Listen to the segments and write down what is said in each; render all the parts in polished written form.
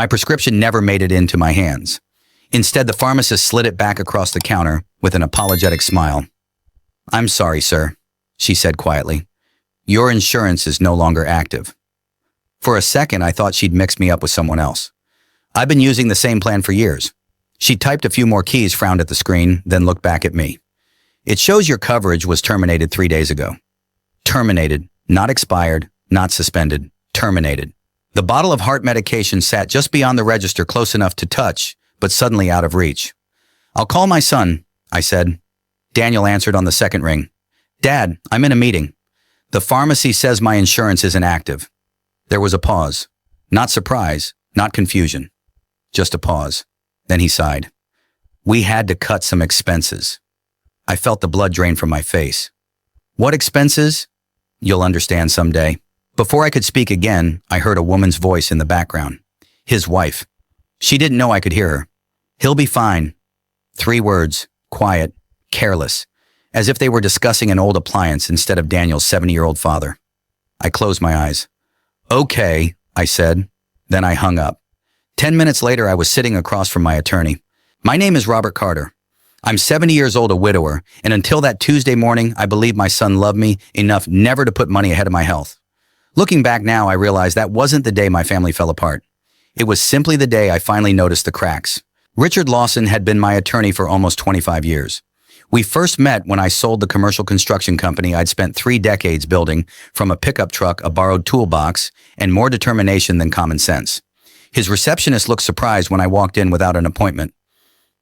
My prescription never made it into my hands. Instead, the pharmacist slid it back across the counter with an apologetic smile. "I'm sorry, sir," she said quietly. "Your insurance is no longer active." For a second, I thought she'd mixed me up with someone else. "I've been using the same plan for years." She typed a few more keys, frowned at the screen, then looked back at me. "It shows your coverage was terminated 3 days ago." Terminated, not expired, not suspended, terminated. The bottle of heart medication sat just beyond the register, close enough to touch, but suddenly out of reach. "I'll call my son," I said. Daniel answered on the second ring. "Dad, I'm in a meeting. The pharmacy says my insurance isn't active." There was a pause. Not surprise, not confusion. Just a pause. Then he sighed. "We had to cut some expenses." I felt the blood drain from my face. "What expenses?" "You'll understand someday." Before I could speak again, I heard a woman's voice in the background. His wife. She didn't know I could hear her. "He'll be fine." 3 words, quiet, careless, as if they were discussing an old appliance instead of Daniel's 70-year-old father. I closed my eyes. "Okay," I said. Then I hung up. 10 minutes later, I was sitting across from my attorney. "My name is Robert Carter. I'm 70 years old, a widower, and until that Tuesday morning, I believed my son loved me enough never to put money ahead of my health. Looking back now, I realize that wasn't the day my family fell apart. It was simply the day I finally noticed the cracks. Richard Lawson had been my attorney for almost 25 years. We first met when I sold the commercial construction company I'd spent 3 decades building from a pickup truck, a borrowed toolbox, and more determination than common sense. His receptionist looked surprised when I walked in without an appointment.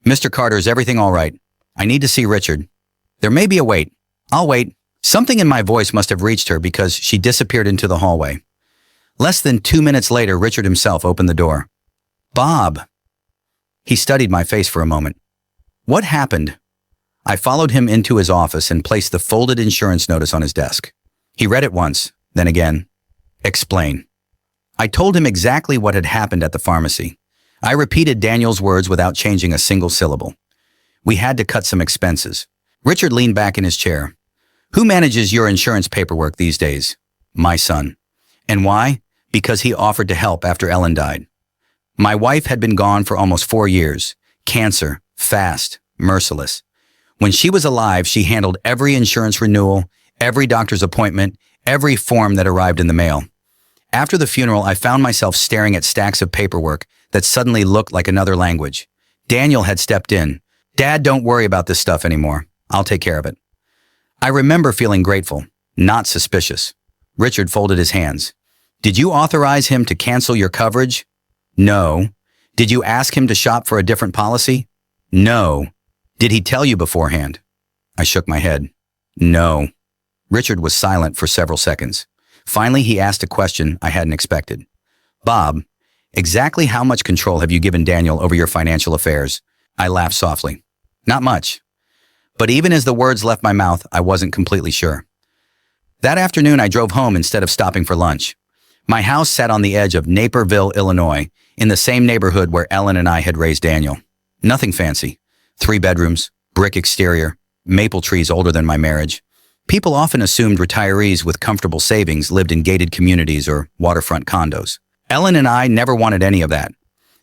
"Mr. Carter, is everything all right? I need to see Richard." "There may be a wait." "I'll wait." Something in my voice must have reached her because she disappeared into the hallway. Less than 2 minutes later, Richard himself opened the door. "Bob." He studied my face for a moment. "What happened?" I followed him into his office and placed the folded insurance notice on his desk. He read it once, then again. "Explain." I told him exactly what had happened at the pharmacy. I repeated Daniel's words without changing a single syllable. We had to cut some expenses. Richard leaned back in his chair. "Who manages your insurance paperwork these days?" "My son." "And why?" "Because he offered to help after Ellen died. My wife had been gone for almost 4 years. Cancer, fast, merciless. When she was alive, she handled every insurance renewal, every doctor's appointment, every form that arrived in the mail. After the funeral, I found myself staring at stacks of paperwork that suddenly looked like another language. Daniel had stepped in. "Dad, don't worry about this stuff anymore. I'll take care of it." I remember feeling grateful, not suspicious. Richard folded his hands. "Did you authorize him to cancel your coverage?" "No." "Did you ask him to shop for a different policy?" "No." "Did he tell you beforehand?" I shook my head. "No." Richard was silent for several seconds. Finally, he asked a question I hadn't expected. "Bob, exactly how much control have you given Daniel over your financial affairs?" I laughed softly. "Not much." But even as the words left my mouth, I wasn't completely sure. That afternoon, I drove home instead of stopping for lunch. My house sat on the edge of Naperville, Illinois, in the same neighborhood where Ellen and I had raised Daniel. Nothing fancy. 3 bedrooms, brick exterior, maple trees older than my marriage. People often assumed retirees with comfortable savings lived in gated communities or waterfront condos. Ellen and I never wanted any of that.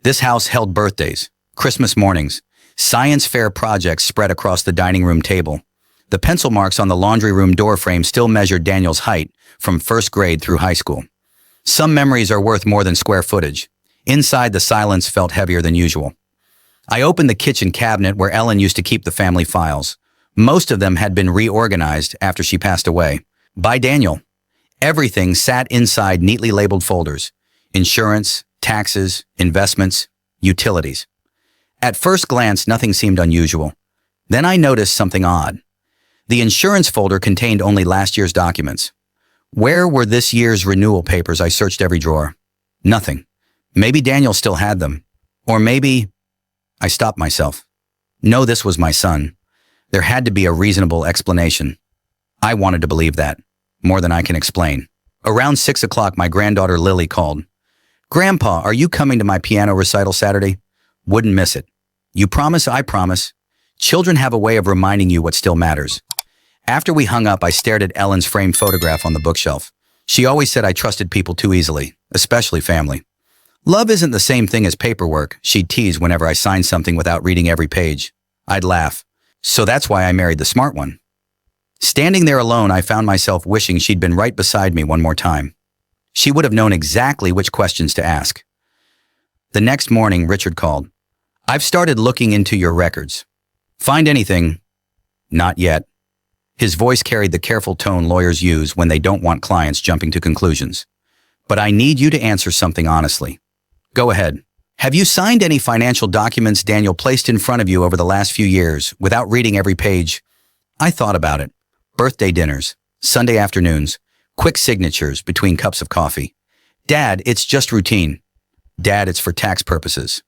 This house held birthdays, Christmas mornings, science fair projects spread across the dining room table. The pencil marks on the laundry room door frame still measured Daniel's height from first grade through high school. Some memories are worth more than square footage. Inside, the silence felt heavier than usual. I opened the kitchen cabinet where Ellen used to keep the family files. Most of them had been reorganized after she passed away. By Daniel. Everything sat inside neatly labeled folders. Insurance, taxes, investments, utilities. At first glance, nothing seemed unusual. Then I noticed something odd. The insurance folder contained only last year's documents. Where were this year's renewal papers? I searched every drawer. Nothing. Maybe Daniel still had them. Or maybe... I stopped myself. No, this was my son. There had to be a reasonable explanation. I wanted to believe that, more than I can explain. Around 6 o'clock, my granddaughter Lily called. "Grandpa, are you coming to my piano recital Saturday?" "Wouldn't miss it." "You promise?" "I promise." Children have a way of reminding you what still matters. After we hung up, I stared at Ellen's framed photograph on the bookshelf. She always said I trusted people too easily, especially family. Love isn't the same thing as paperwork, she'd tease whenever I signed something without reading every page. I'd laugh. So that's why I married the smart one. Standing there alone, I found myself wishing she'd been right beside me one more time. She would have known exactly which questions to ask. The next morning, Richard called. I've started looking into your records. Find anything? Not yet. His voice carried the careful tone lawyers use when they don't want clients jumping to conclusions. But I need you to answer something honestly. Go ahead. Have you signed any financial documents Daniel placed in front of you over the last few years without reading every page? I thought about it. Birthday dinners, Sunday afternoons, quick signatures between cups of coffee. Dad, it's just routine. Dad, it's for tax purposes.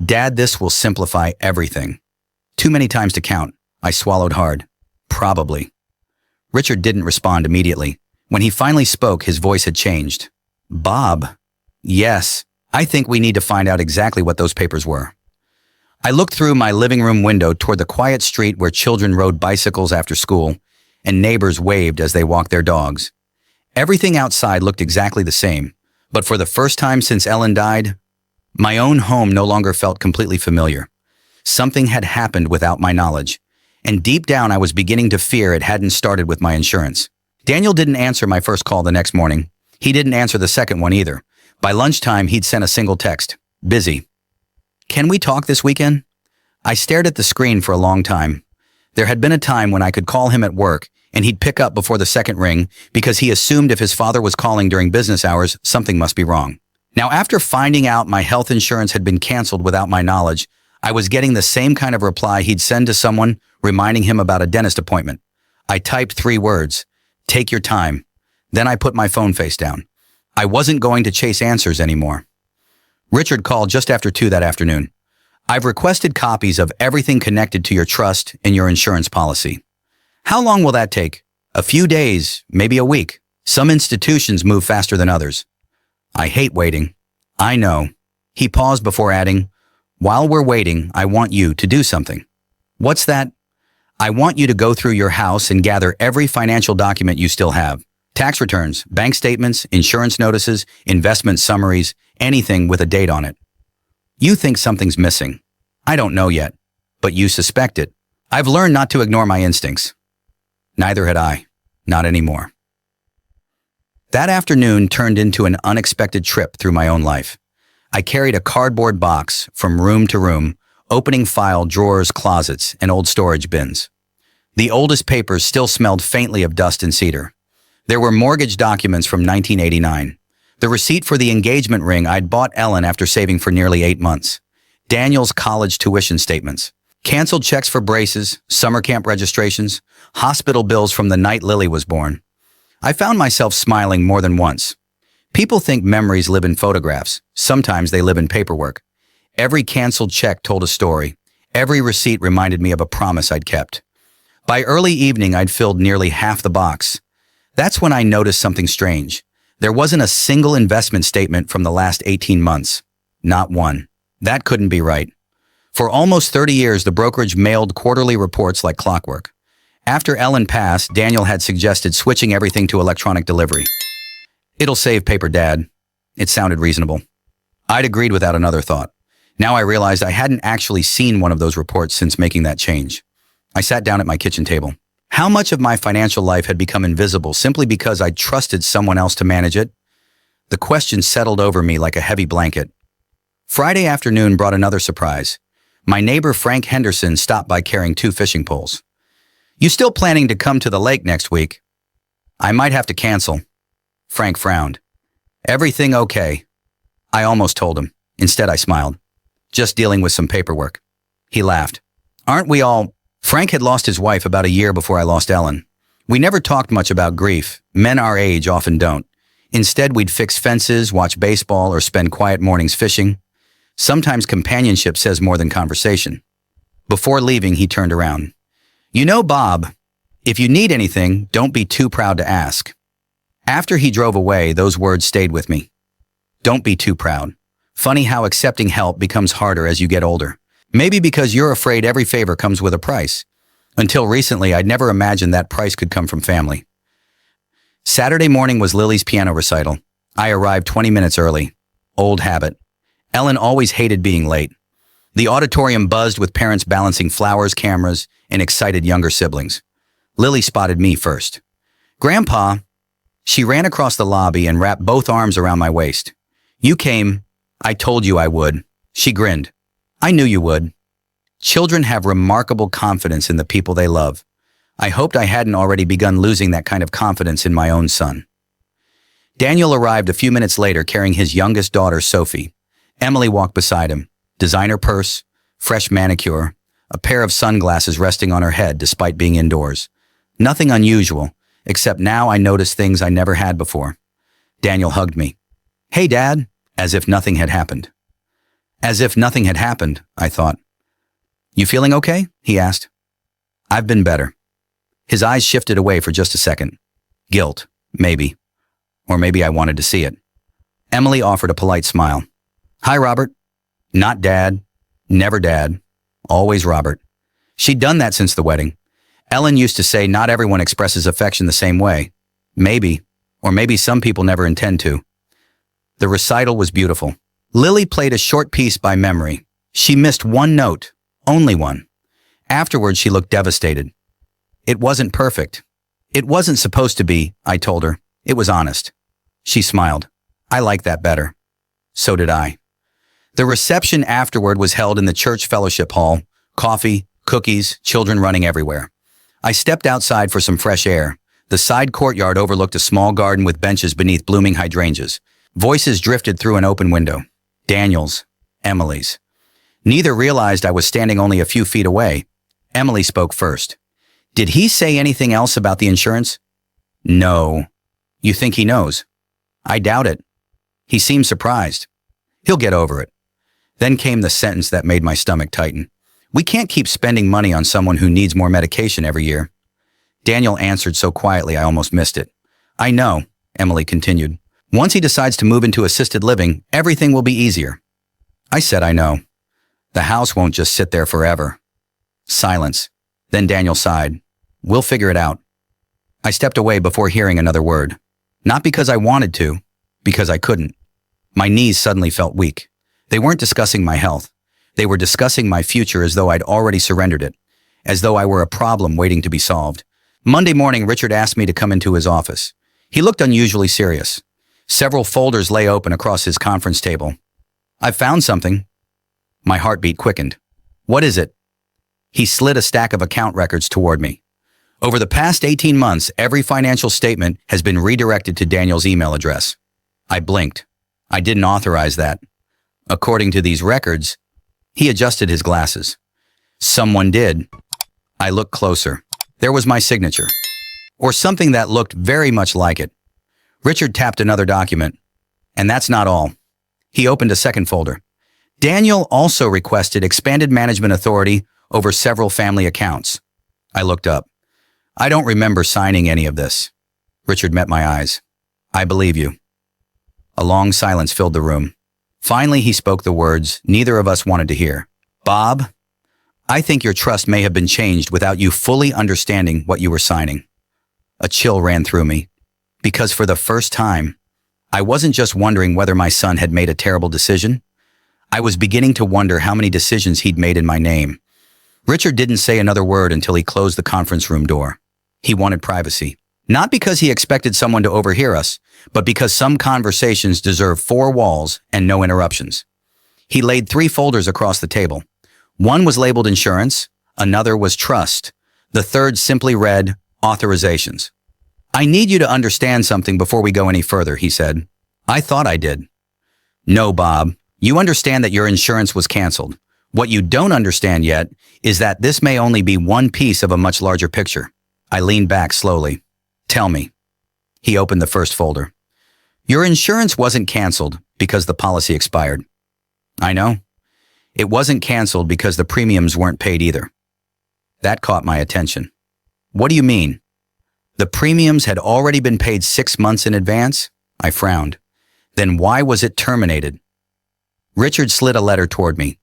Dad, this will simplify everything. Too many times to count. I swallowed hard. Probably. Richard didn't respond immediately. When he finally spoke, his voice had changed. Bob. Yes, I think we need to find out exactly what those papers were. I looked through my living room window toward the quiet street where children rode bicycles after school and neighbors waved as they walked their dogs. Everything outside looked exactly the same, but for the first time since Ellen died, my own home no longer felt completely familiar. Something had happened without my knowledge, and deep down I was beginning to fear it hadn't started with my insurance. Daniel didn't answer my first call the next morning. He didn't answer the second one either. By lunchtime, he'd sent a single text. Busy. Can we talk this weekend? I stared at the screen for a long time. There had been a time when I could call him at work, and he'd pick up before the second ring because he assumed if his father was calling during business hours, something must be wrong. Now, after finding out my health insurance had been canceled without my knowledge, I was getting the same kind of reply he'd send to someone reminding him about a dentist appointment. I typed 3 words, take your time. Then I put my phone face down. I wasn't going to chase answers anymore. Richard called just after 2 that afternoon. I've requested copies of everything connected to your trust and your insurance policy. How long will that take? A few days, maybe a week. Some institutions move faster than others. I hate waiting. I know. He paused before adding, while we're waiting, I want you to do something. What's that? I want you to go through your house and gather every financial document you still have. Tax returns, bank statements, insurance notices, investment summaries, anything with a date on it. You think something's missing. I don't know yet, but you suspect it. I've learned not to ignore my instincts. Neither had I. Not anymore. That afternoon turned into an unexpected trip through my own life. I carried a cardboard box from room to room, opening file drawers, closets, and old storage bins. The oldest papers still smelled faintly of dust and cedar. There were mortgage documents from 1989. The receipt for the engagement ring I'd bought Ellen after saving for nearly 8 months. Daniel's college tuition statements. Canceled checks for braces, summer camp registrations, hospital bills from the night Lily was born. I found myself smiling more than once. People think memories live in photographs. Sometimes they live in paperwork. Every canceled check told a story. Every receipt reminded me of a promise I'd kept. By early evening, I'd filled nearly half the box. That's when I noticed something strange. There wasn't a single investment statement from the last 18 months. Not one. That couldn't be right. For almost 30 years, the brokerage mailed quarterly reports like clockwork. After Ellen passed, Daniel had suggested switching everything to electronic delivery. It'll save paper, Dad. It sounded reasonable. I'd agreed without another thought. Now I realized I hadn't actually seen one of those reports since making that change. I sat down at my kitchen table. How much of my financial life had become invisible simply because I trusted someone else to manage it? The question settled over me like a heavy blanket. Friday afternoon brought another surprise. My neighbor Frank Henderson stopped by carrying 2 fishing poles. You still planning to come to the lake next week? I might have to cancel. Frank frowned. Everything okay? I almost told him. Instead, I smiled. Just dealing with some paperwork. He laughed. Aren't we all? Frank had lost his wife about a year before I lost Ellen. We never talked much about grief. Men our age often don't. Instead, we'd fix fences, watch baseball, or spend quiet mornings fishing. Sometimes companionship says more than conversation. Before leaving, he turned around. You know, Bob, if you need anything, don't be too proud to ask. After he drove away, those words stayed with me. Don't be too proud. Funny how accepting help becomes harder as you get older. Maybe because you're afraid every favor comes with a price. Until recently, I'd never imagined that price could come from family. Saturday morning was Lily's piano recital. I arrived 20 minutes early. Old habit. Ellen always hated being late. The auditorium buzzed with parents balancing flowers, cameras, and excited younger siblings. Lily spotted me first. "Grandpa!" She ran across the lobby and wrapped both arms around my waist. "You came. I told you I would." She grinned. "I knew you would." Children have remarkable confidence in the people they love. I hoped I hadn't already begun losing that kind of confidence in my own son. Daniel arrived a few minutes later carrying his youngest daughter, Sophie. Emily walked beside him. Designer purse, fresh manicure, a pair of sunglasses resting on her head despite being indoors. Nothing unusual, except now I noticed things I never had before. Daniel hugged me. "Hey, Dad," as if nothing had happened. As if nothing had happened, I thought. "You feeling okay?" he asked. "I've been better." His eyes shifted away for just a second. Guilt, maybe. Or maybe I wanted to see it. Emily offered a polite smile. "Hi, Robert." Not Dad. Never Dad. Always Robert. She'd done that since the wedding. Ellen used to say not everyone expresses affection the same way. Maybe. Or maybe some people never intend to. The recital was beautiful. Lily played a short piece by memory. She missed one note. Only one. Afterwards, she looked devastated. It wasn't perfect. It wasn't supposed to be, I told her. It was honest. She smiled. I like that better. So did I. The reception afterward was held in the church fellowship hall. Coffee, cookies, children running everywhere. I stepped outside for some fresh air. The side courtyard overlooked a small garden with benches beneath blooming hydrangeas. Voices drifted through an open window. Daniel's. Emily's. Neither realized I was standing only a few feet away. Emily spoke first. Did he say anything else about the insurance? No. You think he knows? I doubt it. He seemed surprised. He'll get over it. Then came the sentence that made my stomach tighten. We can't keep spending money on someone who needs more medication every year. Daniel answered so quietly I almost missed it. I know, Emily continued. Once he decides to move into assisted living, everything will be easier. I said I know. The house won't just sit there forever. Silence. Then Daniel sighed. We'll figure it out. I stepped away before hearing another word. Not because I wanted to, because I couldn't. My knees suddenly felt weak. They weren't discussing my health. They were discussing my future as though I'd already surrendered it, as though I were a problem waiting to be solved. Monday morning, Richard asked me to come into his office. He looked unusually serious. Several folders lay open across his conference table. I've found something. My heartbeat quickened. What is it? He slid a stack of account records toward me. Over the past 18 months, every financial statement has been redirected to Daniel's email address. I blinked. I didn't authorize that. According to these records, he adjusted his glasses. Someone did. I looked closer. There was my signature. Or something that looked very much like it. Richard tapped another document. And that's not all. He opened a second folder. Daniel also requested expanded management authority over several family accounts. I looked up. I don't remember signing any of this. Richard met my eyes. I believe you. A long silence filled the room. Finally, he spoke the words neither of us wanted to hear. Bob, I think your trust may have been changed without you fully understanding what you were signing. A chill ran through me. Because for the first time, I wasn't just wondering whether my son had made a terrible decision. I was beginning to wonder how many decisions he'd made in my name. Richard didn't say another word until he closed the conference room door. He wanted privacy. Not because he expected someone to overhear us, but because some conversations deserve 4 walls and no interruptions. He laid 3 folders across the table. One was labeled insurance, another was trust. The third simply read authorizations. I need you to understand something before we go any further, he said. I thought I did. No, Bob. You understand that your insurance was canceled. What you don't understand yet is that this may only be one piece of a much larger picture. I leaned back slowly. Tell me. He opened the first folder. Your insurance wasn't canceled because the policy expired. I know. It wasn't canceled because the premiums weren't paid either. That caught my attention. What do you mean? The premiums had already been paid 6 months in advance? I frowned. Then why was it terminated? Richard slid a letter toward me.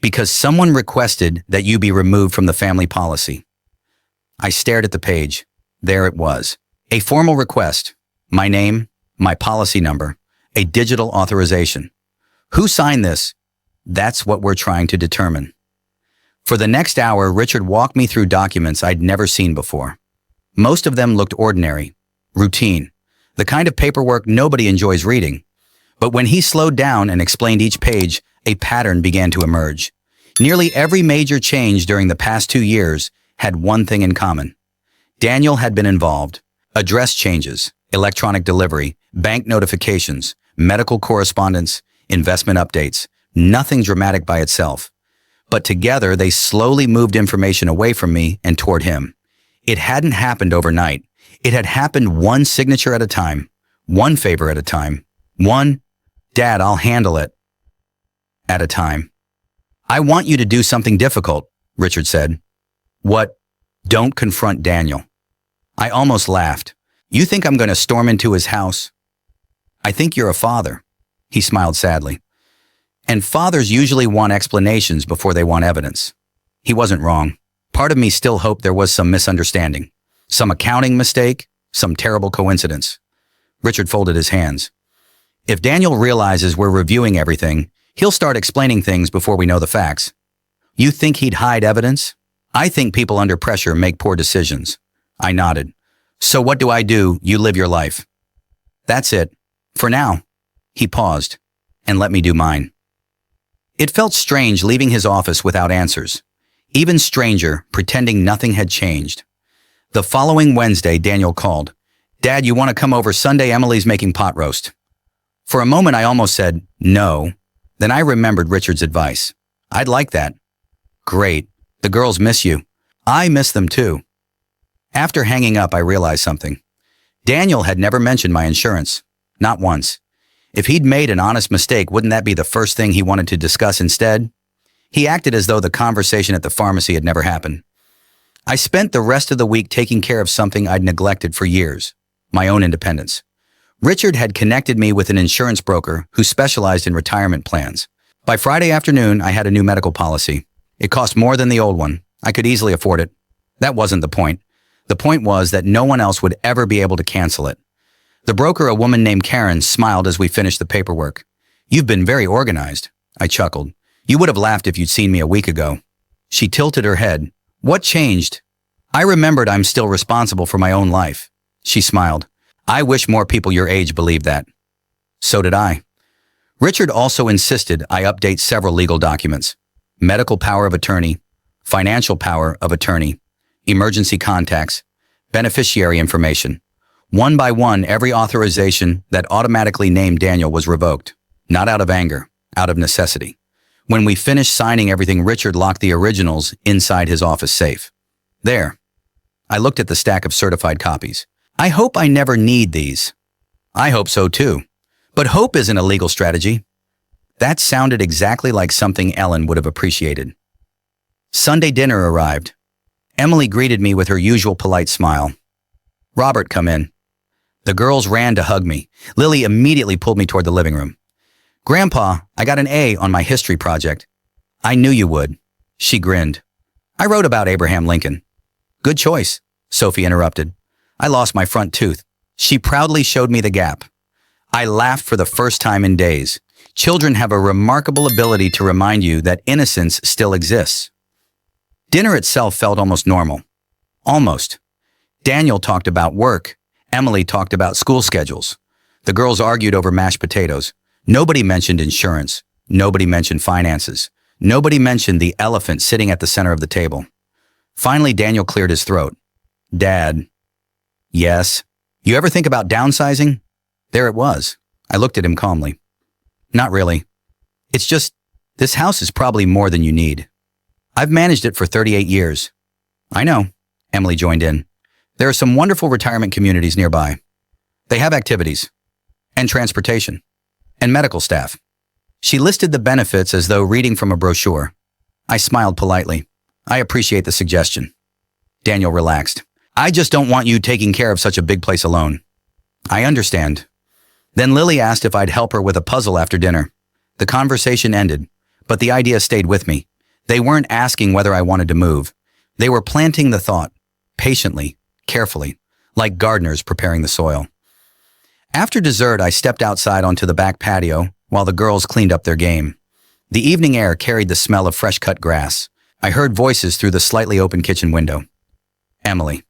Because someone requested that you be removed from the family policy. I stared at the page. There it was. A formal request. My name, my policy number, a digital authorization. Who signed this? That's what we're trying to determine. For the next hour, Richard walked me through documents I'd never seen before. Most of them looked ordinary, routine, the kind of paperwork nobody enjoys reading. But when he slowed down and explained each page, a pattern began to emerge. Nearly every major change during the past 2 years had one thing in common. Daniel had been involved. Address changes, electronic delivery, bank notifications, medical correspondence, investment updates. Nothing dramatic by itself. But together, they slowly moved information away from me and toward him. It hadn't happened overnight. It had happened one signature at a time, one favor at a time, one, "Dad, I'll handle it," at a time. "I want you to do something difficult," Richard said. "What?" "Don't confront Daniel." I almost laughed. "You think I'm going to storm into his house?" "I think you're a father." He smiled sadly. "And fathers usually want explanations before they want evidence." He wasn't wrong. Part of me still hoped there was some misunderstanding, some accounting mistake, some terrible coincidence. Richard folded his hands. "If Daniel realizes we're reviewing everything, he'll start explaining things before we know the facts." "You think he'd hide evidence?" "I think people under pressure make poor decisions." I nodded. "So what do I do? You live your life." "That's it. For now." He paused and let me do mine. It felt strange leaving his office without answers. Even stranger, pretending nothing had changed. The following Wednesday, Daniel called. "Dad, you want to come over Sunday? Emily's making pot roast." For a moment, I almost said, no. Then I remembered Richard's advice. "I'd like that." "Great. The girls miss you." "I miss them too." After hanging up, I realized something. Daniel had never mentioned my insurance. Not once. If he'd made an honest mistake, wouldn't that be the first thing he wanted to discuss instead? He acted as though the conversation at the pharmacy had never happened. I spent the rest of the week taking care of something I'd neglected for years, my own independence. Richard had connected me with an insurance broker who specialized in retirement plans. By Friday afternoon, I had a new medical policy. It cost more than the old one. I could easily afford it. That wasn't the point. The point was that no one else would ever be able to cancel it. The broker, a woman named Karen, smiled as we finished the paperwork. "You've been very organized." I chuckled. "You would have laughed if you'd seen me a week ago." She tilted her head. "What changed?" I remembered I'm still responsible for my own life. She smiled. "I wish more people your age believed that." So did I. Richard also insisted I update several legal documents. Medical power of attorney, financial power of attorney, emergency contacts, beneficiary information. One by one, every authorization that automatically named Daniel was revoked. Not out of anger, out of necessity. When we finished signing everything, Richard locked the originals inside his office safe. There. I looked at the stack of certified copies. I hope I never need these. I hope so too. But hope isn't a legal strategy. That sounded exactly like something Ellen would have appreciated. Sunday dinner arrived. Emily greeted me with her usual polite smile. "Robert, come in." The girls ran to hug me. Lily immediately pulled me toward the living room. "Grandpa, I got an A on my history project." "I knew you would." She grinned. "I wrote about Abraham Lincoln." "Good choice," Sophie interrupted. "I lost my front tooth." She proudly showed me the gap. I laughed for the first time in days. Children have a remarkable ability to remind you that innocence still exists. Dinner itself felt almost normal. Almost. Daniel talked about work. Emily talked about school schedules. The girls argued over mashed potatoes. Nobody mentioned insurance. Nobody mentioned finances. Nobody mentioned the elephant sitting at the center of the table. Finally, Daniel cleared his throat. "Dad." "Yes." "You ever think about downsizing?" There it was. I looked at him calmly. "Not really. It's just, this house is probably more than you need. I've managed it for 38 years. "I know," Emily joined in. "There are some wonderful retirement communities nearby. They have activities, and transportation, and medical staff." She listed the benefits as though reading from a brochure. I smiled politely. "I appreciate the suggestion." Daniel relaxed. "I just don't want you taking care of such a big place alone." "I understand." Then Lily asked if I'd help her with a puzzle after dinner. The conversation ended, but the idea stayed with me. They weren't asking whether I wanted to move. They were planting the thought, patiently, carefully, like gardeners preparing the soil. After dessert, I stepped outside onto the back patio, while the girls cleaned up their game. The evening air carried the smell of fresh-cut grass. I heard voices through the slightly open kitchen window. Emily.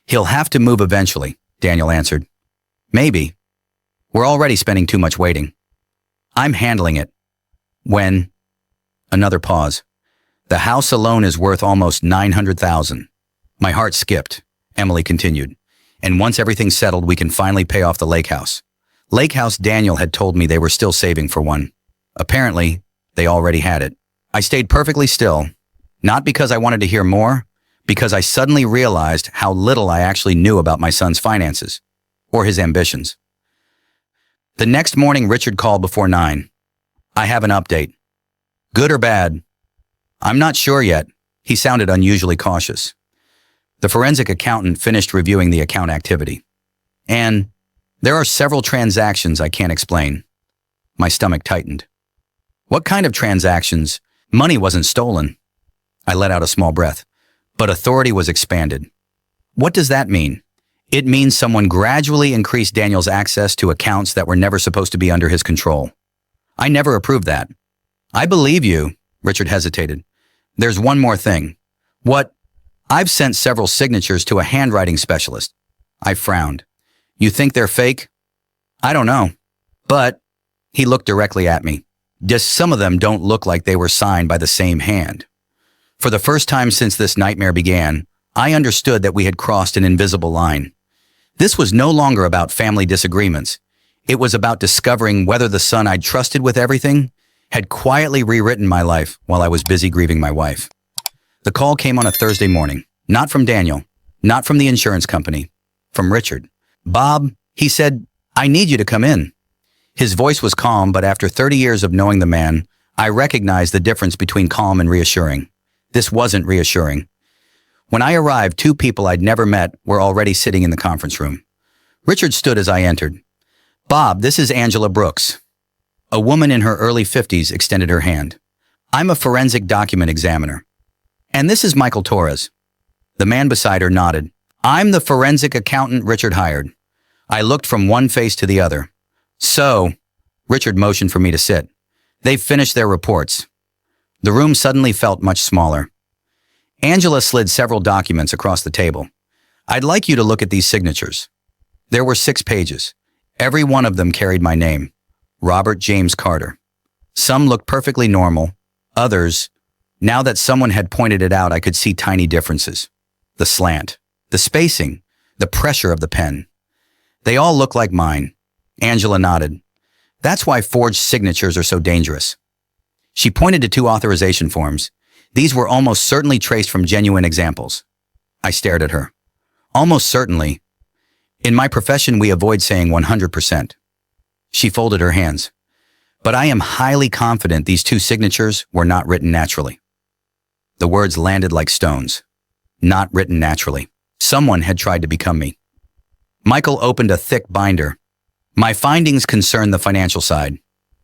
He'll have to move eventually, Daniel answered. Maybe. We're already spending too much waiting. I'm handling it. When? Another pause. The house alone is worth almost $900,000. My heart skipped. Emily continued. And once everything's settled, we can finally pay off the lake house. Lake house, Daniel had told me they were still saving for one. Apparently, they already had it. I stayed perfectly still, not because I wanted to hear more, because I suddenly realized how little I actually knew about my son's finances, or his ambitions. The next morning, Richard called before 9. I have an update. Good or bad? I'm not sure yet. He sounded unusually cautious. The forensic accountant finished reviewing the account activity. And there are several transactions I can't explain. My stomach tightened. What kind of transactions? Money wasn't stolen. I let out a small breath. But authority was expanded. What does that mean? It means someone gradually increased Daniel's access to accounts that were never supposed to be under his control. I never approved that. I believe you, Richard hesitated. There's one more thing. What? I've sent several signatures to a handwriting specialist. I frowned. You think they're fake? I don't know. But, he looked directly at me. Just some of them don't look like they were signed by the same hand. For the first time since this nightmare began, I understood that we had crossed an invisible line. This was no longer about family disagreements. It was about discovering whether the son I'd trusted with everything had quietly rewritten my life while I was busy grieving my wife. The call came on a Thursday morning, not from Daniel, not from the insurance company, from Richard. Bob, he said, I need you to come in. His voice was calm, but after 30 years of knowing the man, I recognized the difference between calm and reassuring. This wasn't reassuring. When I arrived, 2 people I'd never met were already sitting in the conference room. Richard stood as I entered. Bob, this is Angela Brooks. A woman in her early 50s extended her hand. I'm a forensic document examiner. And this is Michael Torres. The man beside her nodded. I'm the forensic accountant Richard hired. I looked from one face to the other. So, Richard motioned for me to sit. They've finished their reports. The room suddenly felt much smaller. Angela slid several documents across the table. I'd like you to look at these signatures. There were 6 pages. Every one of them carried my name, Robert James Carter. Some looked perfectly normal. Others, now that someone had pointed it out, I could see tiny differences. The slant, the spacing, the pressure of the pen. They all looked like mine. Angela nodded. That's why forged signatures are so dangerous. She pointed to 2 authorization forms. These were almost certainly traced from genuine examples. I stared at her. Almost certainly. In my profession, we avoid saying 100%. She folded her hands. But I am highly confident these 2 signatures were not written naturally. The words landed like stones. Not written naturally. Someone had tried to become me. Michael opened a thick binder. My findings concern the financial side.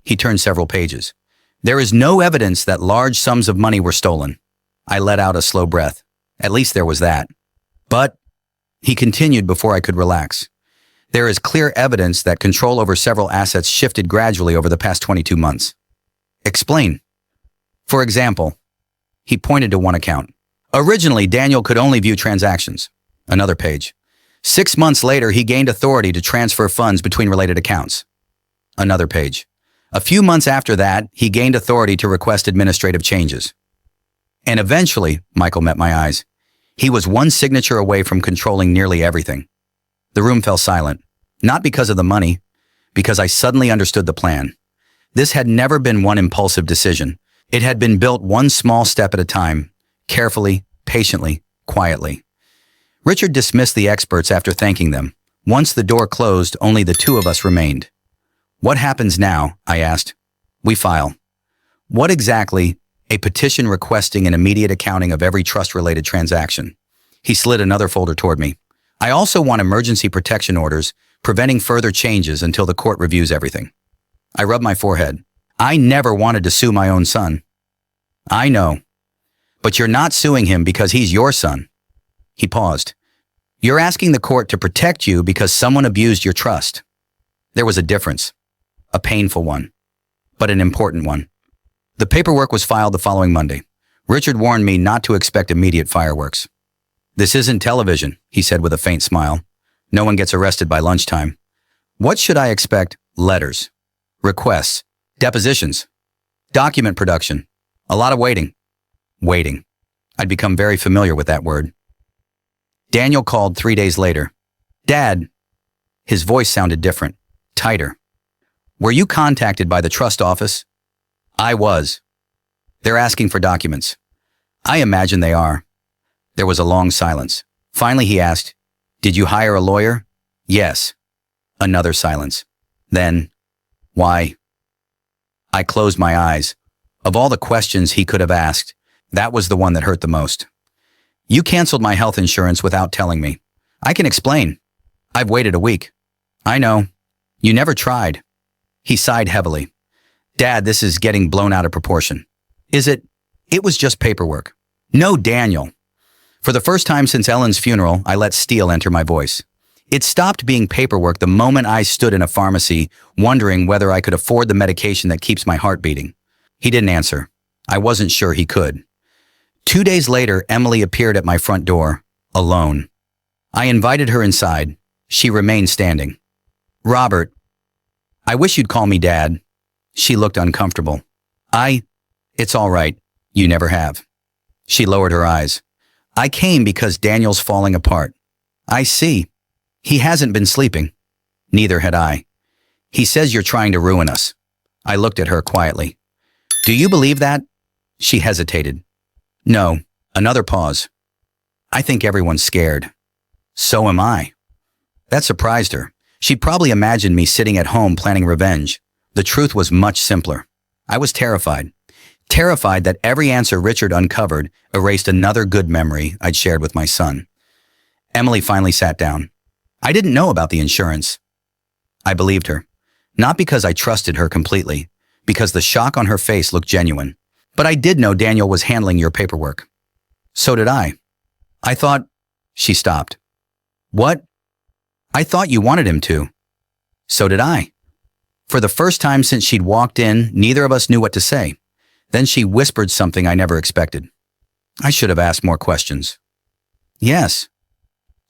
He turned several pages. There is no evidence that large sums of money were stolen. I let out a slow breath. At least there was that. But, he continued before I could relax, there is clear evidence that control over several assets shifted gradually over the past 22 months. Explain. For example, he pointed to one account. Originally, Daniel could only view transactions. Another page. 6 months later, he gained authority to transfer funds between related accounts. Another page. A few months after that, he gained authority to request administrative changes. And eventually, Michael met my eyes. He was one signature away from controlling nearly everything. The room fell silent, not because of the money, because I suddenly understood the plan. This had never been one impulsive decision. It had been built one small step at a time, carefully, patiently, quietly. Richard dismissed the experts after thanking them. Once the door closed, only the 2 of us remained. What happens now? I asked. We file. What exactly? A petition requesting an immediate accounting of every trust-related transaction. He slid another folder toward me. I also want emergency protection orders, preventing further changes until the court reviews everything. I rubbed my forehead. I never wanted to sue my own son. I know. But you're not suing him because he's your son. He paused. You're asking the court to protect you because someone abused your trust. There was a difference. A painful one. but an important one. The paperwork was filed the following Monday. Richard warned me not to expect immediate fireworks. This isn't television, he said with a faint smile. No one gets arrested by lunchtime. What should I expect? Letters, requests, depositions, document production, a lot of waiting. Waiting. I'd become very familiar with that word. Daniel called 3 days later. Dad. His voice sounded different, tighter. Were you contacted by the trust office? I was. They're asking for documents. I imagine they are. There was a long silence. Finally, he asked, Did you hire a lawyer? Yes. Another silence. Then, why? I closed my eyes. Of all the questions he could have asked, that was the one that hurt the most. You canceled my health insurance without telling me. I can explain. I've waited a week. I know. You never tried. He sighed heavily. Dad, this is getting blown out of proportion. Is it? It was just paperwork. No, Daniel. For the first time since Ellen's funeral, I let steel enter my voice. It stopped being paperwork the moment I stood in a pharmacy, wondering whether I could afford the medication that keeps my heart beating. He didn't answer. I wasn't sure he could. 2 days later, Emily appeared at my front door, alone. I invited her inside. She remained standing. Robert, I wish you'd call me Dad. She looked uncomfortable. It's all right. You never have. She lowered her eyes. I came because Daniel's falling apart. I see. He hasn't been sleeping. Neither had I. He says you're trying to ruin us. I looked at her quietly. Do you believe that? She hesitated. No. Another pause. I think everyone's scared. So am I. That surprised her. She'd probably imagined me sitting at home planning revenge. The truth was much simpler. I was terrified. Terrified that every answer Richard uncovered erased another good memory I'd shared with my son. Emily finally sat down. I didn't know about the insurance. I believed her. Not because I trusted her completely, because the shock on her face looked genuine. But I did know Daniel was handling your paperwork. So did I. I thought... She stopped. What? I thought you wanted him to. So did I. For the first time since she'd walked in, neither of us knew what to say. Then she whispered something I never expected. I should have asked more questions. Yes.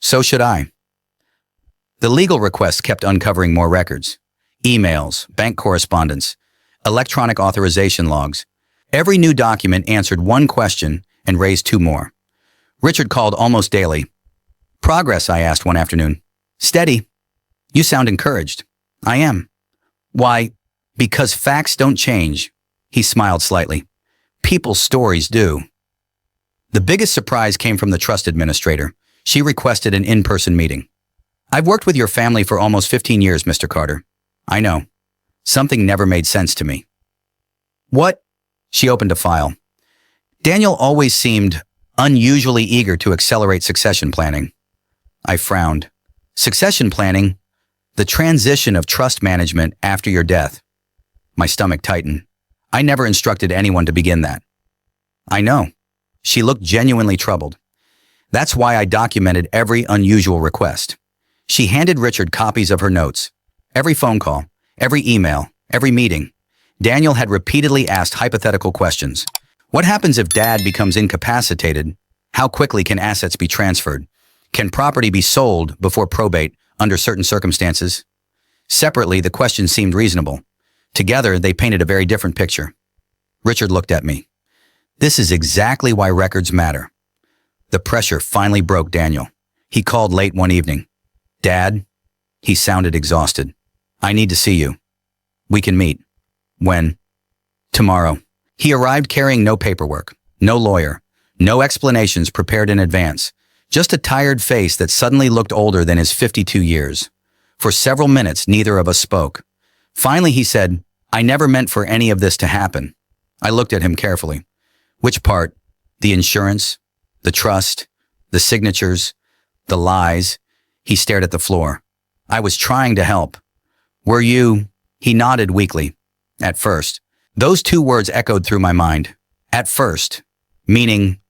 So should I. The legal requests kept uncovering more records. Emails, bank correspondence, electronic authorization logs. Every new document answered one question and raised two more. Richard called almost daily. Progress, I asked one afternoon. Steady. You sound encouraged. I am. Why? Because facts don't change. He smiled slightly. People's stories do. The biggest surprise came from the trust administrator. She requested an in-person meeting. I've worked with your family for almost 15 years, Mr. Carter. I know. Something never made sense to me. What? She opened a file. Daniel always seemed unusually eager to accelerate succession planning. I frowned. Succession planning? The transition of trust management after your death. My stomach tightened. I never instructed anyone to begin that. I know. She looked genuinely troubled. That's why I documented every unusual request. She handed Richard copies of her notes. Every phone call, every email, every meeting. Daniel had repeatedly asked hypothetical questions. What happens if Dad becomes incapacitated? How quickly can assets be transferred? Can property be sold before probate under certain circumstances? Separately, the questions seemed reasonable. Together, they painted a very different picture. Richard looked at me. This is exactly why records matter. The pressure finally broke Daniel. He called late one evening. Dad? He sounded exhausted. I need to see you. We can meet. When? Tomorrow. He arrived carrying no paperwork, no lawyer, no explanations prepared in advance, just a tired face that suddenly looked older than his 52 years. For several minutes, neither of us spoke. Finally, he said, I never meant for any of this to happen. I looked at him carefully. Which part? The insurance? The trust? The signatures? The lies? He stared at the floor. I was trying to help. Were you? He nodded weakly. At first. Those two words echoed through my mind. At first. Meaning,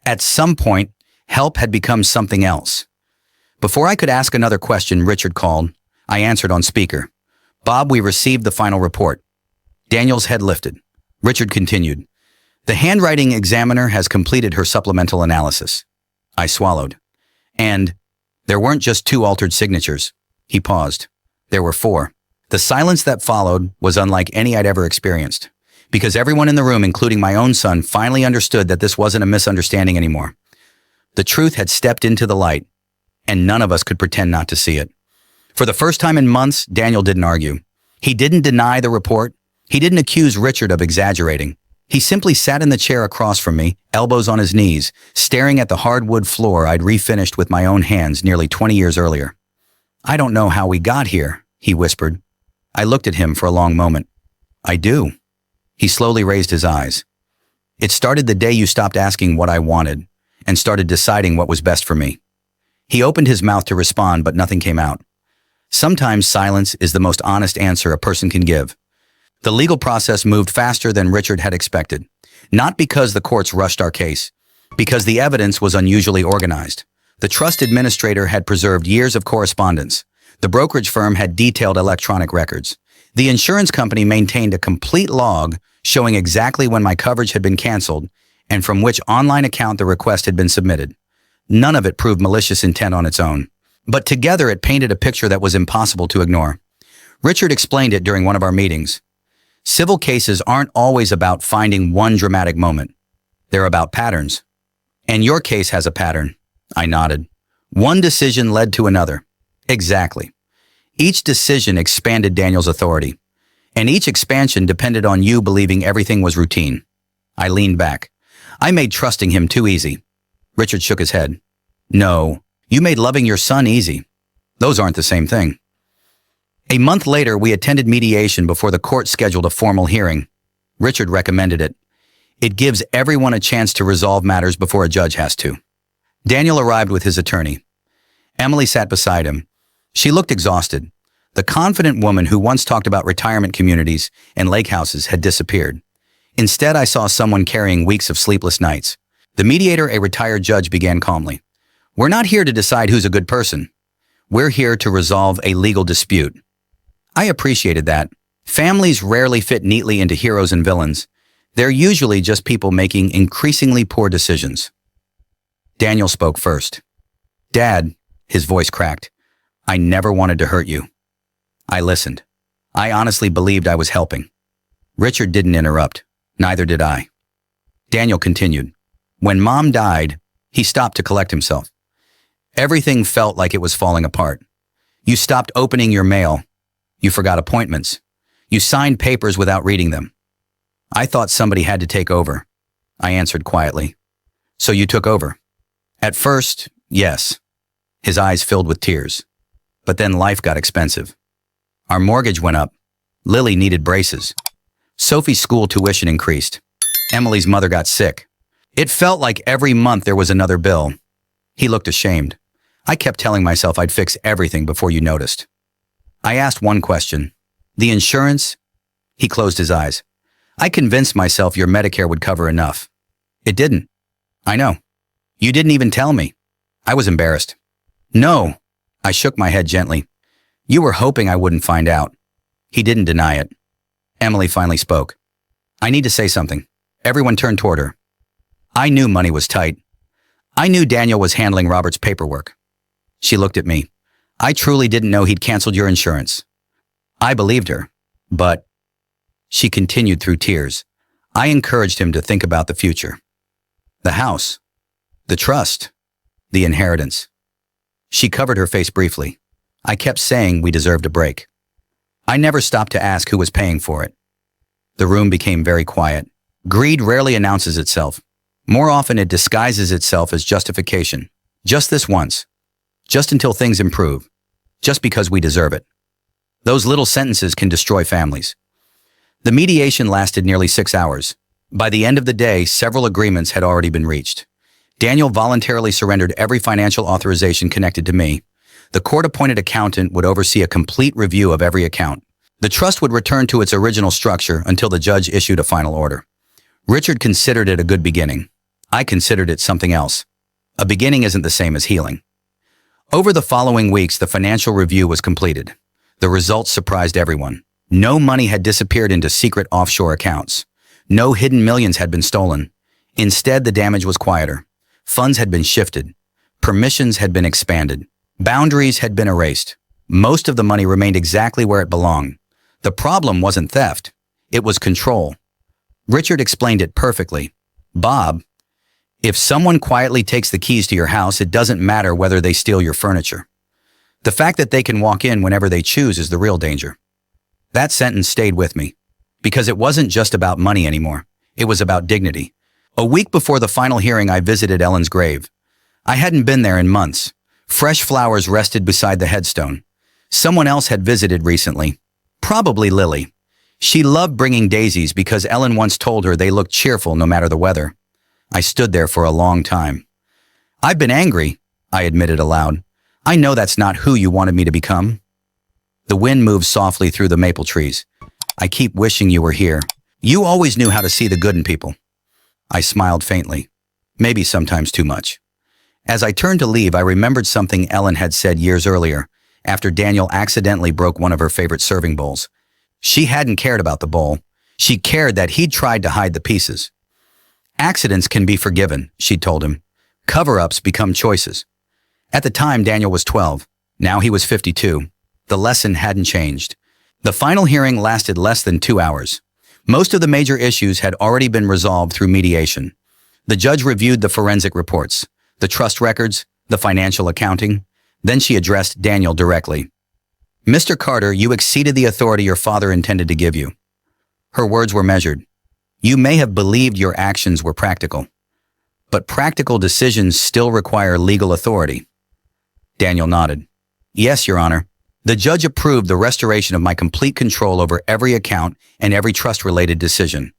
at some point, help had become something else. Before I could ask another question, Richard called. I answered on speaker. Bob, we received the final report. Daniel's head lifted. Richard continued. The handwriting examiner has completed her supplemental analysis. I swallowed. And there weren't just 2 altered signatures. He paused. There were 4. The silence that followed was unlike any I'd ever experienced, because everyone in the room, including my own son, finally understood that this wasn't a misunderstanding anymore. The truth had stepped into the light, and none of us could pretend not to see it. For the first time in months, Daniel didn't argue. He didn't deny the report. He didn't accuse Richard of exaggerating. He simply sat in the chair across from me, elbows on his knees, staring at the hardwood floor I'd refinished with my own hands nearly 20 years earlier. I don't know how we got here, he whispered. I looked at him for a long moment. I do. He slowly raised his eyes. It started the day you stopped asking what I wanted and started deciding what was best for me. He opened his mouth to respond, but nothing came out. Sometimes silence is the most honest answer a person can give. The legal process moved faster than Richard had expected, not because the courts rushed our case, because the evidence was unusually organized. The trust administrator had preserved years of correspondence. The brokerage firm had detailed electronic records. The insurance company maintained a complete log showing exactly when my coverage had been canceled and from which online account the request had been submitted. None of it proved malicious intent on its own, but together it painted a picture that was impossible to ignore. Richard explained it during one of our meetings. Civil cases aren't always about finding one dramatic moment. They're about patterns. And your case has a pattern. I nodded. One decision led to another. Exactly. Each decision expanded Daniel's authority, and each expansion depended on you believing everything was routine. I leaned back. I made trusting him too easy. Richard shook his head. No, you made loving your son easy. Those aren't the same thing. A month later, we attended mediation before the court scheduled a formal hearing. Richard recommended it. It gives everyone a chance to resolve matters before a judge has to. Daniel arrived with his attorney. Emily sat beside him. She looked exhausted. The confident woman who once talked about retirement communities and lake houses had disappeared. Instead, I saw someone carrying weeks of sleepless nights. The mediator, a retired judge, began calmly. We're not here to decide who's a good person. We're here to resolve a legal dispute. I appreciated that. Families rarely fit neatly into heroes and villains. They're usually just people making increasingly poor decisions. Daniel spoke first. Dad, his voice cracked. I never wanted to hurt you. I listened. I honestly believed I was helping. Richard didn't interrupt. Neither did I. Daniel continued. When Mom died, he stopped to collect himself. Everything felt like it was falling apart. You stopped opening your mail. You forgot appointments. You signed papers without reading them. I thought somebody had to take over. I answered quietly. So you took over? At first, yes. His eyes filled with tears. But then life got expensive. Our mortgage went up. Lily needed braces. Sophie's school tuition increased. Emily's mother got sick. It felt like every month there was another bill. He looked ashamed. I kept telling myself I'd fix everything before you noticed. I asked one question. The insurance? He closed his eyes. I convinced myself your Medicare would cover enough. It didn't. I know. You didn't even tell me. I was embarrassed. No. I shook my head gently. You were hoping I wouldn't find out. He didn't deny it. Emily finally spoke. I need to say something. Everyone turned toward her. I knew money was tight. I knew Daniel was handling Robert's paperwork. She looked at me. I truly didn't know he'd canceled your insurance. I believed her, but... She continued through tears. I encouraged him to think about the future. The house. The trust. The inheritance. She covered her face briefly. I kept saying we deserved a break. I never stopped to ask who was paying for it. The room became very quiet. Greed rarely announces itself. More often it disguises itself as justification. Just this once. Just until things improve. Just because we deserve it. Those little sentences can destroy families. The mediation lasted nearly 6 hours. By the end of the day, several agreements had already been reached. Daniel voluntarily surrendered every financial authorization connected to me. The court-appointed accountant would oversee a complete review of every account. The trust would return to its original structure until the judge issued a final order. Richard considered it a good beginning. I considered it something else. A beginning isn't the same as healing. Over the following weeks, the financial review was completed. The results surprised everyone. No money had disappeared into secret offshore accounts. No hidden millions had been stolen. Instead, the damage was quieter. Funds had been shifted. Permissions had been expanded. Boundaries had been erased. Most of the money remained exactly where it belonged. The problem wasn't theft. It was control. Richard explained it perfectly. Bob, if someone quietly takes the keys to your house, it doesn't matter whether they steal your furniture. The fact that they can walk in whenever they choose is the real danger. That sentence stayed with me, because it wasn't just about money anymore. It was about dignity. A week before the final hearing, I visited Ellen's grave. I hadn't been there in months. Fresh flowers rested beside the headstone. Someone else had visited recently. Probably Lily. She loved bringing daisies because Ellen once told her they looked cheerful no matter the weather. I stood there for a long time. I've been angry, I admitted aloud. I know that's not who you wanted me to become. The wind moved softly through the maple trees. I keep wishing you were here. You always knew how to see the good in people. I smiled faintly. Maybe sometimes too much. As I turned to leave, I remembered something Ellen had said years earlier, after Daniel accidentally broke one of her favorite serving bowls. She hadn't cared about the bowl. She cared that he'd tried to hide the pieces. Accidents can be forgiven, she told him. Cover-ups become choices. At the time, Daniel was 12. Now he was 52. The lesson hadn't changed. The final hearing lasted less than 2 hours. Most of the major issues had already been resolved through mediation. The judge reviewed the forensic reports, the trust records, the financial accounting. Then she addressed Daniel directly. Mr. Carter, you exceeded the authority your father intended to give you. Her words were measured. You may have believed your actions were practical, but practical decisions still require legal authority. Daniel nodded. Yes, Your Honor. The judge approved the restoration of my complete control over every account and every trust-related decision.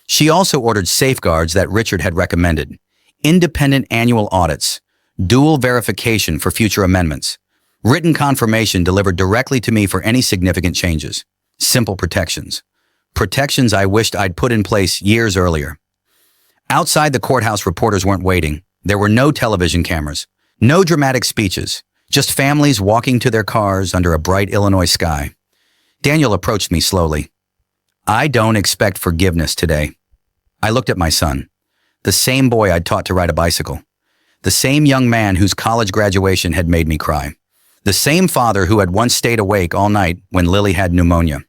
She also ordered safeguards that Richard had recommended. Independent annual audits, dual verification for future amendments, written confirmation delivered directly to me for any significant changes. Simple protections. Protections I wished I'd put in place years earlier. Outside the courthouse, reporters weren't waiting. There were no television cameras, no dramatic speeches, just families walking to their cars under a bright Illinois sky. Daniel approached me slowly. I don't expect forgiveness today. I looked at my son, the same boy I'd taught to ride a bicycle, the same young man whose college graduation had made me cry, the same father who had once stayed awake all night when Lily had pneumonia.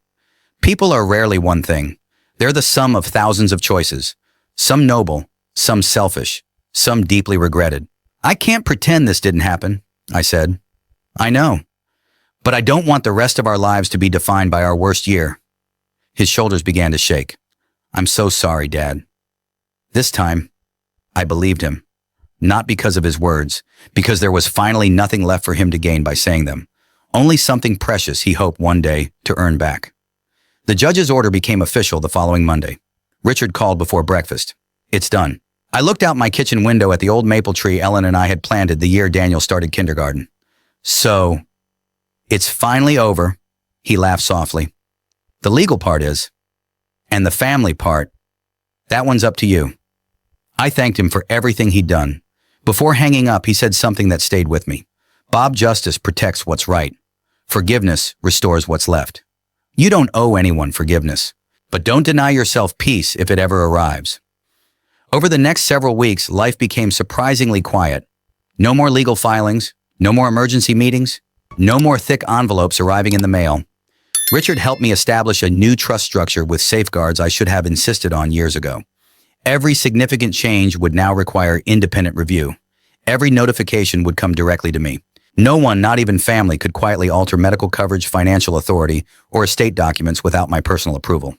People are rarely one thing. They're the sum of thousands of choices, some noble, some selfish, some deeply regretted. I can't pretend this didn't happen, I said. I know, but I don't want the rest of our lives to be defined by our worst year. His shoulders began to shake. I'm so sorry, Dad. This time, I believed him. Not because of his words, because there was finally nothing left for him to gain by saying them. Only something precious he hoped one day to earn back. The judge's order became official the following Monday. Richard called before breakfast. It's done. I looked out my kitchen window at the old maple tree Ellen and I had planted the year Daniel started kindergarten. So, it's finally over, he laughed softly. The legal part is, and the family part, that one's up to you. I thanked him for everything he'd done. Before hanging up, he said something that stayed with me. Bob, justice protects what's right. Forgiveness restores what's left. You don't owe anyone forgiveness, but don't deny yourself peace if it ever arrives. Over the next several weeks, life became surprisingly quiet. No more legal filings, no more emergency meetings, no more thick envelopes arriving in the mail. Richard helped me establish a new trust structure with safeguards I should have insisted on years ago. Every significant change would now require independent review. Every notification would come directly to me. No one, not even family, could quietly alter medical coverage, financial authority, or estate documents without my personal approval.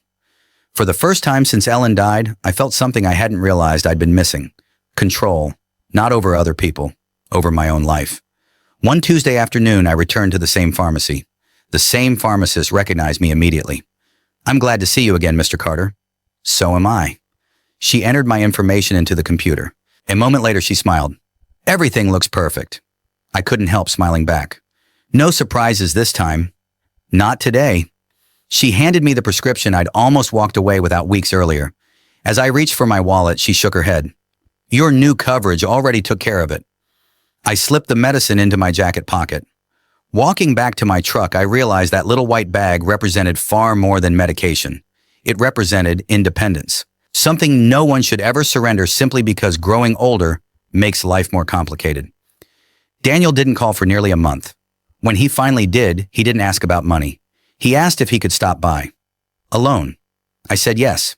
For the first time since Ellen died, I felt something I hadn't realized I'd been missing. Control, not over other people, over my own life. One Tuesday afternoon, I returned to the same pharmacy. The same pharmacist recognized me immediately. I'm glad to see you again, Mr. Carter. So am I. She entered my information into the computer. A moment later, she smiled. Everything looks perfect. I couldn't help smiling back. No surprises this time. Not today. She handed me the prescription I'd almost walked away without weeks earlier. As I reached for my wallet, she shook her head. Your new coverage already took care of it. I slipped the medicine into my jacket pocket. Walking back to my truck, I realized that little white bag represented far more than medication. It represented independence, something no one should ever surrender simply because growing older makes life more complicated. Daniel didn't call for nearly a month. When he finally did, he didn't ask about money. He asked if he could stop by. Alone. I said yes.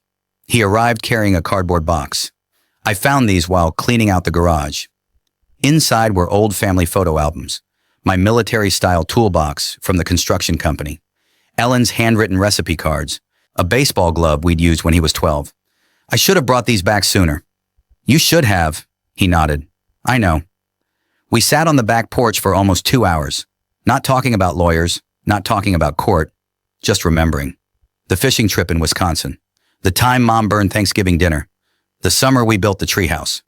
He arrived carrying a cardboard box. I found these while cleaning out the garage. Inside were old family photo albums, my military-style toolbox from the construction company, Ellen's handwritten recipe cards, a baseball glove we'd used when he was 12. I should have brought these back sooner. You should have, he nodded. I know. We sat on the back porch for almost 2 hours, not talking about lawyers, not talking about court, just remembering. The fishing trip in Wisconsin, the time Mom burned Thanksgiving dinner, the summer we built the treehouse.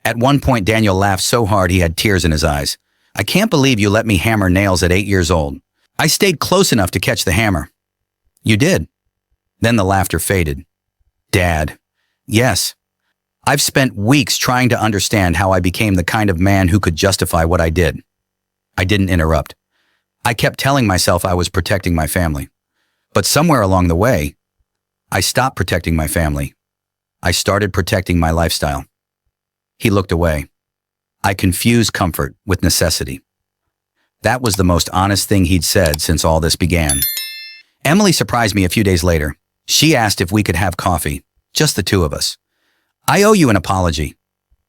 At one point, Daniel laughed so hard he had tears in his eyes. I can't believe you let me hammer nails at 8 years old. I stayed close enough to catch the hammer. You did. Then the laughter faded. Dad. Yes. I've spent weeks trying to understand how I became the kind of man who could justify what I did. I didn't interrupt. I kept telling myself I was protecting my family. But somewhere along the way, I stopped protecting my family. I started protecting my lifestyle. He looked away. I confused comfort with necessity. That was the most honest thing he'd said since all this began. Emily surprised me a few days later. She asked if we could have coffee, just the two of us. I owe you an apology.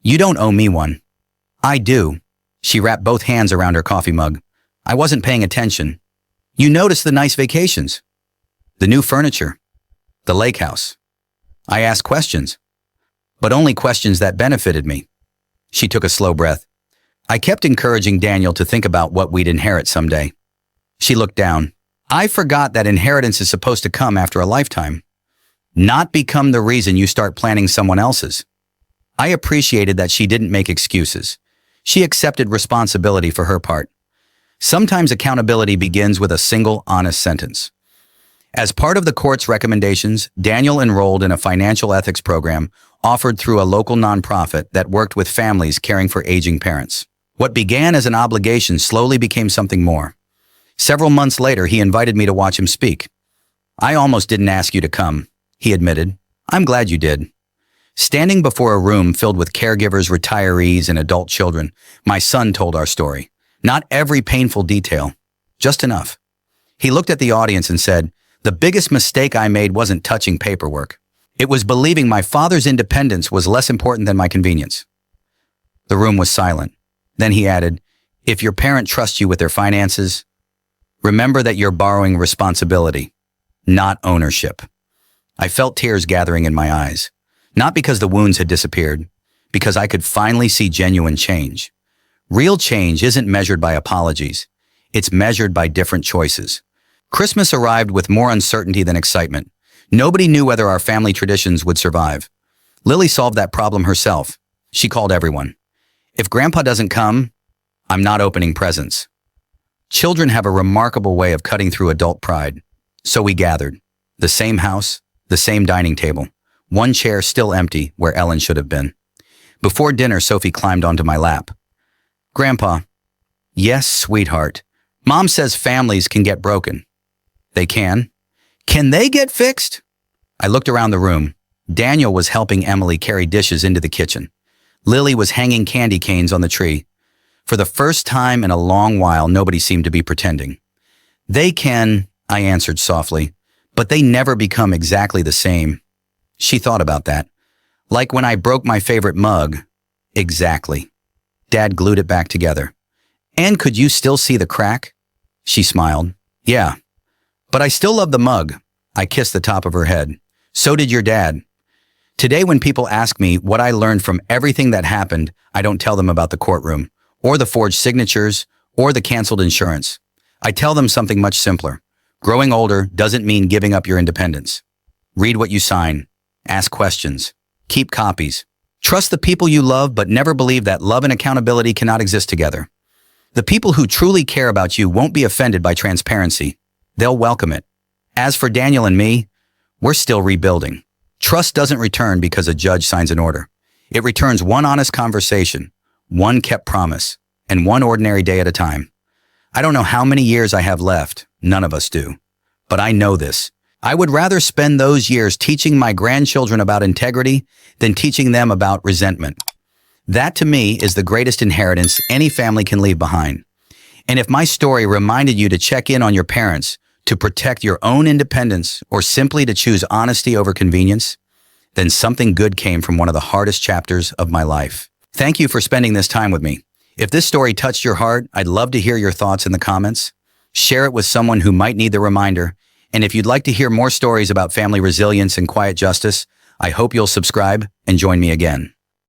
You don't owe me one. I do. She wrapped both hands around her coffee mug. I wasn't paying attention. You noticed the nice vacations, the new furniture, the lake house. I asked questions, but only questions that benefited me. She took a slow breath. I kept encouraging Daniel to think about what we'd inherit someday. She looked down. I forgot that inheritance is supposed to come after a lifetime, not become the reason you start planning someone else's. I appreciated that she didn't make excuses. She accepted responsibility for her part. Sometimes accountability begins with a single, honest sentence. As part of the court's recommendations, Daniel enrolled in a financial ethics program offered through a local nonprofit that worked with families caring for aging parents. What began as an obligation slowly became something more. Several months later, he invited me to watch him speak. I almost didn't ask you to come, he admitted. I'm glad you did. Standing before a room filled with caregivers, retirees, and adult children, my son told our story. Not every painful detail, just enough. He looked at the audience and said, the biggest mistake I made wasn't touching paperwork. It was believing my father's independence was less important than my convenience. The room was silent. Then he added, if your parent trusts you with their finances, remember that you're borrowing responsibility, not ownership. I felt tears gathering in my eyes, not because the wounds had disappeared, because I could finally see genuine change. Real change isn't measured by apologies. It's measured by different choices. Christmas arrived with more uncertainty than excitement. Nobody knew whether our family traditions would survive. Lily solved that problem herself. She called everyone. If Grandpa doesn't come, I'm not opening presents. Children have a remarkable way of cutting through adult pride. So we gathered. The same house, the same dining table. One chair still empty where Ellen should have been. Before dinner, Sophie climbed onto my lap. Grandpa. Yes, sweetheart. Mom says families can get broken. They can. Can they get fixed? I looked around the room. Daniel was helping Emily carry dishes into the kitchen. Lily was hanging candy canes on the tree. For the first time in a long while, nobody seemed to be pretending. They can, I answered softly, but they never become exactly the same. She thought about that. Like when I broke my favorite mug. Exactly. Dad glued it back together. And could you still see the crack? She smiled. Yeah. But I still love the mug. I kissed the top of her head. So did your dad. Today when people ask me what I learned from everything that happened, I don't tell them about the courtroom, or the forged signatures, or the canceled insurance. I tell them something much simpler. Growing older doesn't mean giving up your independence. Read what you sign. Ask questions. Keep copies. Trust the people you love, but never believe that love and accountability cannot exist together. The people who truly care about you won't be offended by transparency. They'll welcome it. As for Daniel and me, we're still rebuilding. Trust doesn't return because a judge signs an order. It returns one honest conversation, one kept promise, and one ordinary day at a time. I don't know how many years I have left. None of us do. But I know this. I would rather spend those years teaching my grandchildren about integrity than teaching them about resentment. That, to me, is the greatest inheritance any family can leave behind. And if my story reminded you to check in on your parents, to protect your own independence, or simply to choose honesty over convenience, then something good came from one of the hardest chapters of my life. Thank you for spending this time with me. If this story touched your heart, I'd love to hear your thoughts in the comments. Share it with someone who might need the reminder. And if you'd like to hear more stories about family resilience and quiet justice, I hope you'll subscribe and join me again.